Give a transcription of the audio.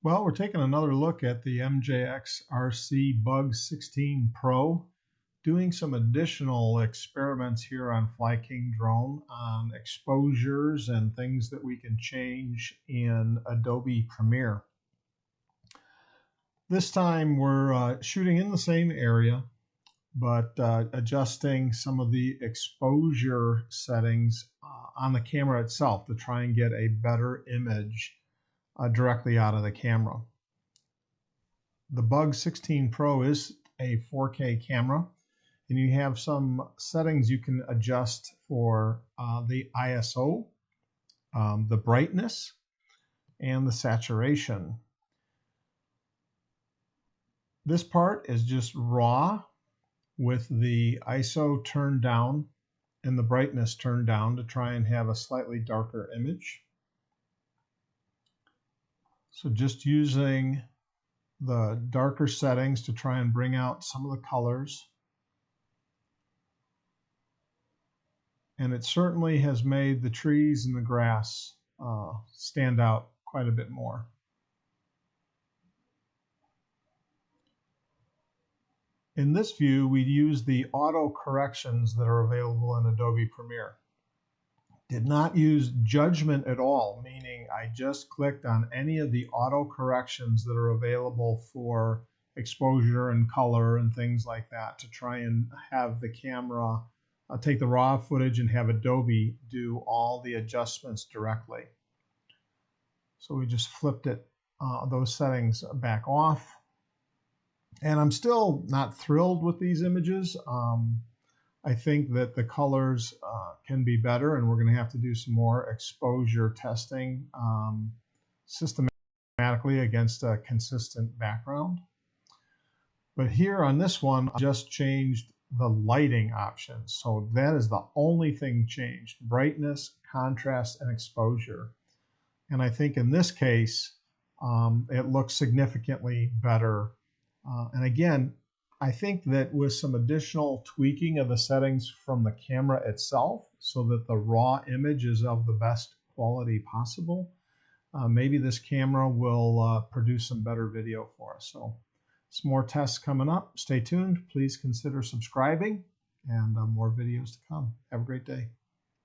Well, we're taking another look at the MJX RC Bugs 16 Pro, doing some additional experiments here on Fly King drone on exposures and things that we can change in Adobe Premiere. This time we're shooting in the same area, but adjusting some of the exposure settings on the camera itself to try and get a better image directly out of the camera. The Bugs 16 Pro is a 4K camera, and you have some settings you can adjust for the ISO, the brightness, and the saturation. This part is just raw with the ISO turned down and the brightness turned down to try and have a slightly darker image. So just using the darker settings to try and bring out some of the colors. And it certainly has made the trees and the grass stand out quite a bit more. In this view, we use the auto corrections that are available in Adobe Premiere. Did not use judgment at all, meaning I just clicked on any of the auto corrections that are available for exposure and color and things like that to try and have the camera take the raw footage and have Adobe do all the adjustments directly. So we just flipped it, those settings back off. And I'm still not thrilled with these images. I think that the colors can be better, and we're going to have to do some more exposure testing systematically against a consistent background. But here on this one, I just changed the lighting options. So that is the only thing changed: brightness, contrast, and exposure. And I think in this case, it looks significantly better. And again, I think that with some additional tweaking of the settings from the camera itself so that the raw image is of the best quality possible, maybe this camera will produce some better video for us. So some more tests coming up. Stay tuned. Please consider subscribing, and more videos to come. Have a great day.